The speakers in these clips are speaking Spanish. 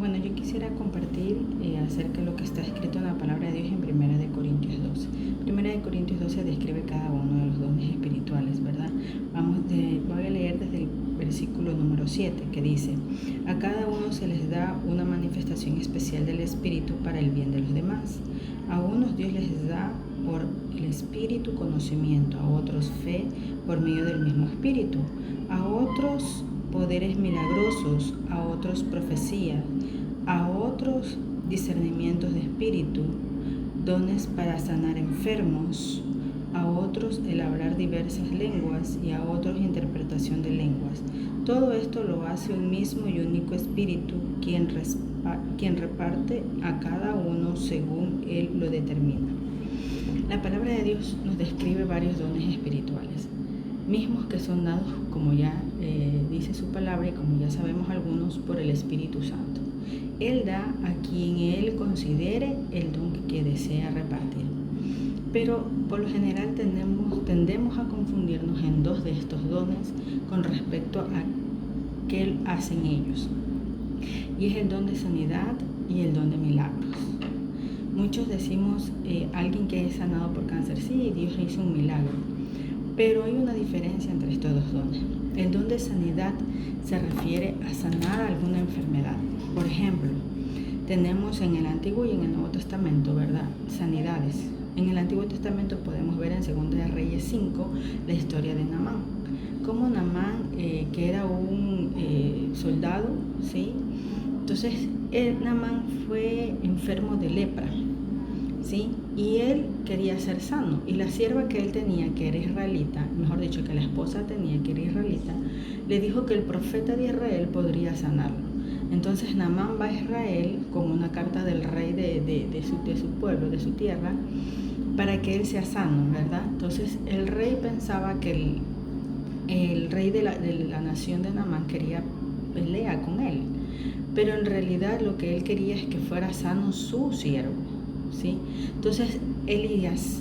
Bueno, yo quisiera compartir acerca de lo que está escrito en la palabra de Dios en Primera de Corintios 12. Primera de Corintios 12 describe cada uno de los dones espirituales, ¿verdad? Voy a leer desde el versículo número 7, que dice: a cada uno se les da una manifestación especial del Espíritu para el bien de los demás. A unos Dios les da por el Espíritu conocimiento, a otros fe por medio del mismo Espíritu, a otros poderes milagrosos, a otros profecía, a otros discernimientos de espíritu, dones para sanar enfermos, a otros el hablar diversas lenguas y a otros interpretación de lenguas. Todo esto lo hace un mismo y único Espíritu, quien reparte a cada uno según Él lo determina. La palabra de Dios nos describe varios dones espirituales, mismos que son dados, como ya dice su palabra y como ya sabemos algunos, por el Espíritu Santo. Él da a quien Él considere el don que desea repartir. Pero por lo general tendemos a confundirnos en dos de estos dones con respecto a qué hacen ellos. Y es el don de sanidad y el don de milagros. Muchos decimos, alguien que es sanado por cáncer, sí, Dios hizo un milagro. Pero hay una diferencia entre estos dos dones. El don de sanidad se refiere a sanar alguna enfermedad. Por ejemplo, tenemos en el Antiguo y en el Nuevo Testamento, ¿verdad?, sanidades. En el Antiguo Testamento podemos ver en 2 de Reyes 5 la historia de Naamán. Como Naamán, que era un soldado, ¿sí? Entonces, Naamán fue enfermo de lepra, ¿sí? Y él quería ser sano. Y la sierva que él tenía, que era israelita, mejor dicho, que la esposa tenía, que era israelita, le dijo que el profeta de Israel podría sanarlo. Entonces Naamán va a Israel con una carta del rey de su pueblo, de su tierra, para que él sea sano, ¿verdad? Entonces el rey pensaba que el rey de la nación de Naamán quería pelea con él, pero en realidad lo que él quería es que fuera sano su siervo, ¿sí? Entonces Eliseo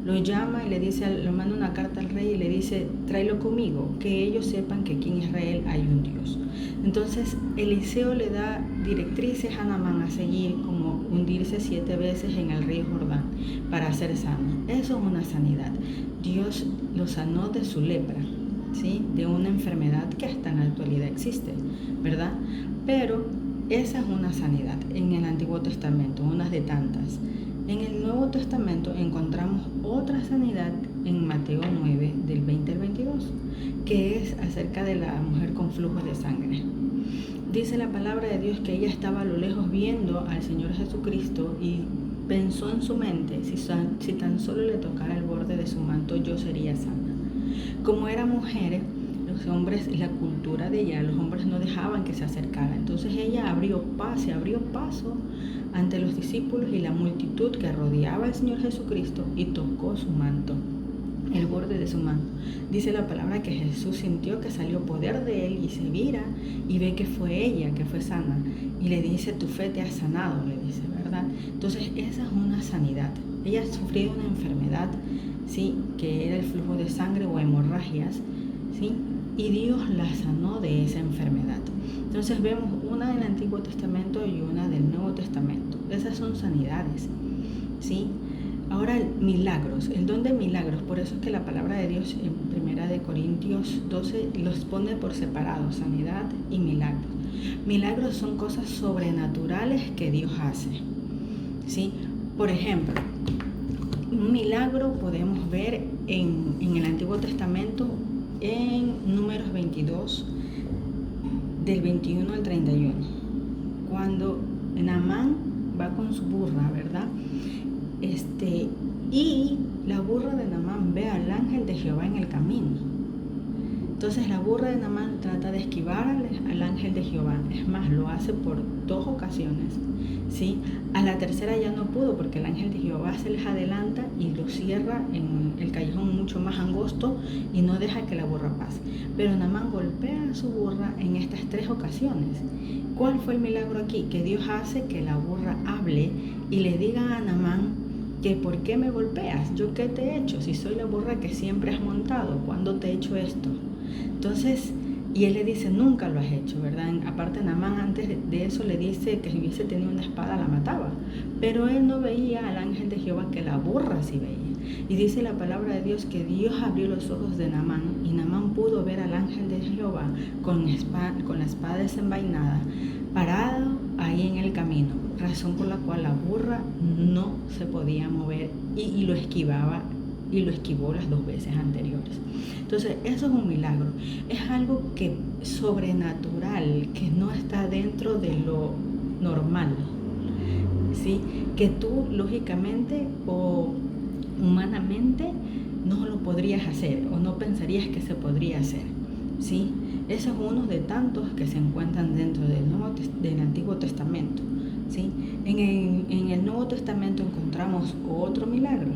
lo llama y le manda una carta al rey y le dice: tráelo conmigo, que ellos sepan que aquí en Israel hay un Dios. Entonces Eliseo le da directrices a Naamán a seguir, como hundirse 7 veces en el río Jordán para ser sano. Eso es una sanidad. Dios lo sanó de su lepra, ¿sí?, de una enfermedad que hasta en la actualidad existe, ¿verdad? Pero esa es una sanidad en el Antiguo Testamento, una de tantas. En el Nuevo Testamento encontramos otra sanidad en Mateo 9, del 20 al 22, que es acerca de la mujer con flujos de sangre. Dice la palabra de Dios que ella estaba a lo lejos viendo al Señor Jesucristo y pensó en su mente: si tan solo le tocara el borde de su manto, yo sería sana. Como era mujer, los hombres, la cultura de ella, los hombres no dejaban que se acercara. Entonces ella se abrió paso ante los discípulos y la multitud que rodeaba al Señor Jesucristo y tocó su manto, el borde de su manto. Dice la palabra que Jesús sintió que salió poder de él y se vira y ve que fue ella, que fue sana, y le dice: tu fe te ha sanado, le dice, ¿verdad? Entonces esa es una sanidad. Ella sufrió una enfermedad, ¿sí?, que era el flujo de sangre o hemorragias, ¿sí?, y Dios la sanó de esa enfermedad. Entonces vemos una del Antiguo Testamento y una del Nuevo Testamento. Esas son sanidades, ¿sí? Ahora, milagros, el don de milagros. Por eso es que la palabra de Dios en Primera de Corintios 12 los pone por separado: sanidad y milagros. Milagros son cosas sobrenaturales que Dios hace, ¿sí? Por ejemplo, un milagro podemos ver en el Antiguo Testamento en Números 22, del 21 al 31, cuando Naamán va con su burra, ¿verdad? Y la burra de Naamán ve al ángel de Jehová en el camino. Entonces la burra de Naamán trata de esquivar al ángel de Jehová. Es más, lo hace por 2 ocasiones, ¿sí? A la tercera ya no pudo, porque el ángel de Jehová se les adelanta y lo cierra en el callejón mucho más angosto y no deja que la burra pase. Pero Naamán golpea a su burra en estas 3 ocasiones. ¿Cuál fue el milagro aquí? Que Dios hace que la burra hable y le diga a Naamán que ¿por qué me golpeas? ¿Yo qué te he hecho? Si soy la burra que siempre has montado, ¿cuándo te he hecho esto? Entonces, Y él le dice, nunca lo has hecho, ¿verdad? Aparte Naamán antes de eso le dice que si hubiese tenido una espada la mataba. Pero él no veía al ángel de Jehová, que la burra sí veía. Y dice la palabra de Dios que Dios abrió los ojos de Naamán, y Naamán pudo ver al ángel de Jehová con la espada desenvainada, parado ahí en el camino, razón por la cual la burra no se podía mover y lo esquivaba, y lo esquivó las 2 veces anteriores. Entonces eso es un milagro, es algo que sobrenatural, que no está dentro de lo normal, ¿sí? Que tú lógicamente o humanamente no lo podrías hacer o no pensarías que se podría hacer, ¿sí? Eso es uno de tantos que se encuentran dentro del Antiguo Testamento, ¿sí? En el Nuevo Testamento encontramos otro milagro,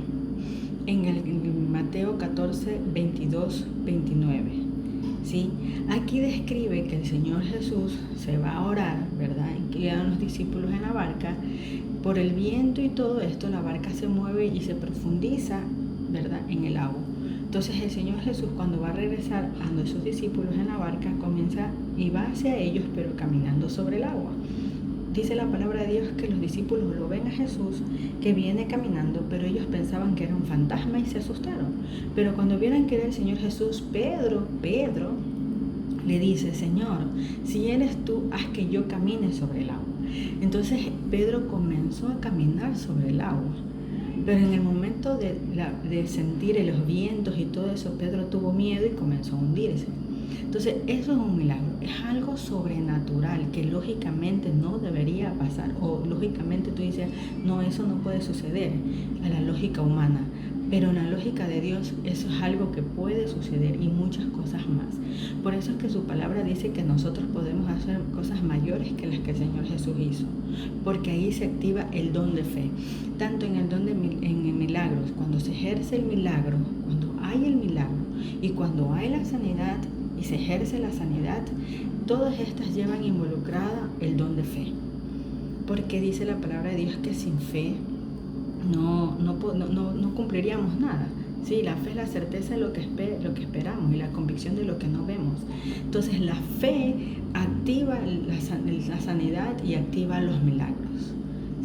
en Mateo 14, 22, 29. ¿Sí? Aquí describe que el Señor Jesús se va a orar, ¿verdad? Y quedan los discípulos en la barca. Por el viento y todo esto, la barca se mueve y se profundiza, ¿verdad?, en el agua. Entonces el Señor Jesús, cuando va a regresar a sus discípulos en la barca, comienza y va hacia ellos, pero caminando sobre el agua. Dice la palabra de Dios que los discípulos lo ven a Jesús que viene caminando, pero ellos pensaban que era un fantasma y se asustaron. Pero cuando vieron que era el Señor Jesús, Pedro le dice, Señor, si eres tú, haz que yo camine sobre el agua. Entonces Pedro comenzó a caminar sobre el agua. Pero en el momento de sentir los vientos y todo eso, Pedro tuvo miedo y comenzó a hundirse. Entonces eso es un milagro, es algo sobrenatural que lógicamente no debería pasar, o lógicamente tú dices, no, eso no puede suceder a la lógica humana, pero en la lógica de Dios eso es algo que puede suceder y muchas cosas más. Por eso es que su palabra dice que nosotros podemos hacer cosas mayores que las que el Señor Jesús hizo, porque ahí se activa el don de fe, tanto en el don de en milagros, cuando se ejerce el milagro, cuando hay el milagro y cuando hay la sanidad y se ejerce la sanidad, todas estas llevan involucrada el don de fe, porque dice la palabra de Dios que sin fe no cumpliríamos nada. Sí, la fe es la certeza de lo que esperamos y la convicción de lo que no vemos. Entonces la fe activa la sanidad y activa los milagros,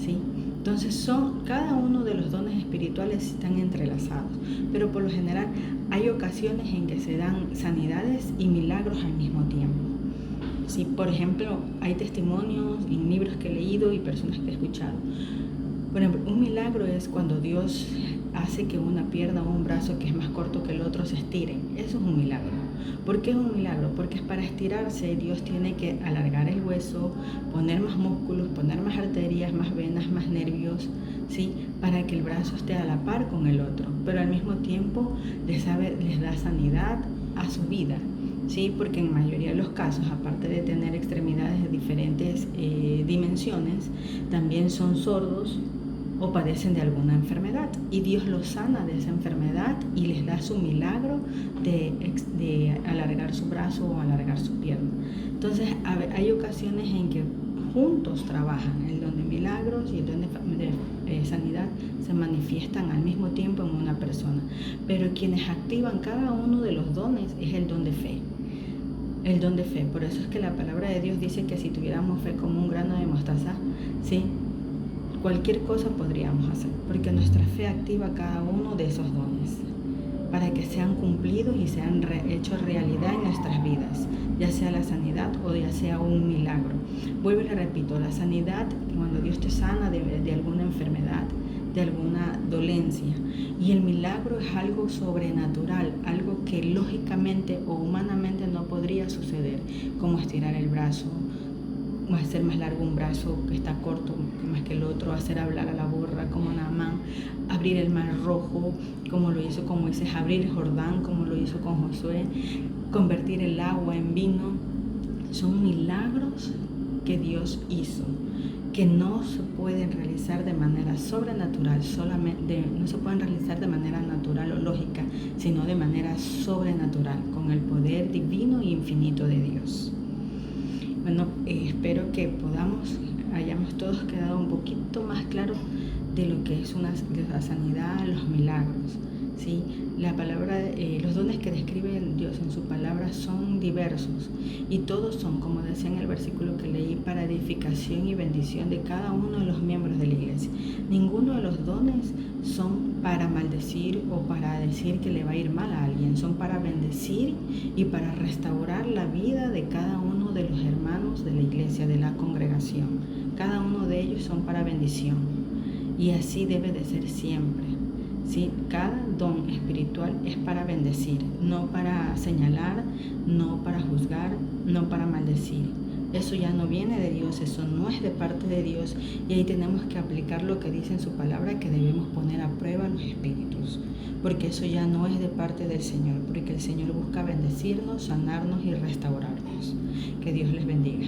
¿sí? Entonces cada uno de los dones espirituales están entrelazados, pero por lo general hay ocasiones en que se dan sanidades y milagros al mismo tiempo. Sí, por ejemplo, hay testimonios en libros que he leído y personas que he escuchado. Por ejemplo, un milagro es cuando Dios hace que una pierna o un brazo que es más corto que el otro se estiren. Eso es un milagro. ¿Por qué es un milagro? Porque es para estirarse. Dios tiene que alargar el hueso, poner más músculos, poner más arterias, más venas, más nervios, ¿sí? Para que el brazo esté a la par con el otro. Pero al mismo tiempo les da sanidad a su vida, ¿sí? Porque en la mayoría de los casos, aparte de tener extremidades de diferentes dimensiones, también son sordos o padecen de alguna enfermedad, y Dios los sana de esa enfermedad y les da su milagro de alargar su brazo o alargar su pierna. Entonces hay ocasiones en que juntos trabajan, el don de milagros y el don de sanidad se manifiestan al mismo tiempo en una persona, pero quienes activan cada uno de los dones es el don de fe. El don de fe, por eso es que la palabra de Dios dice que si tuviéramos fe como un grano de mostaza, ¿sí?, cualquier cosa podríamos hacer, porque nuestra fe activa cada uno de esos dones para que sean cumplidos y sean hechos realidad en nuestras vidas, ya sea la sanidad o ya sea un milagro. Vuelvo y le repito, la sanidad, cuando Dios te sana de alguna enfermedad, de alguna dolencia, y el milagro es algo sobrenatural, algo que lógicamente o humanamente no podría suceder, como estirar el brazo, hacer más largo un brazo que está corto más que el otro, hacer hablar a la burra como Naamán, abrir el mar rojo como lo hizo con Moisés, abrir el Jordán como lo hizo con Josué, convertir el agua en vino. Son milagros que Dios hizo, que no se pueden realizar de manera sobrenatural, no se pueden realizar de manera natural o lógica, sino de manera sobrenatural, con el poder divino e infinito de Dios. Bueno, espero que hayamos todos quedado un poquito más claros de lo que es la sanidad, los milagros, ¿sí? La palabra, los dones que describe Dios en su palabra son diversos y todos son, como decía en el versículo que leí, para edificación y bendición de cada uno de los miembros de la iglesia. Ninguno de los dones son para maldecir o para decir que le va a ir mal a alguien, son para bendecir y para restaurar la vida de cada uno de los hermanos de la iglesia, de la congregación. Cada uno de ellos son para bendición. Y así debe de ser siempre, ¿sí? Cada don espiritual es para bendecir, no para señalar, no para juzgar, no para maldecir. Eso ya no viene de Dios, eso no es de parte de Dios. Y ahí tenemos que aplicar lo que dice en su palabra, que debemos poner a prueba los espíritus. Porque eso ya no es de parte del Señor, porque el Señor busca bendecirnos, sanarnos y restaurarnos. Que Dios les bendiga.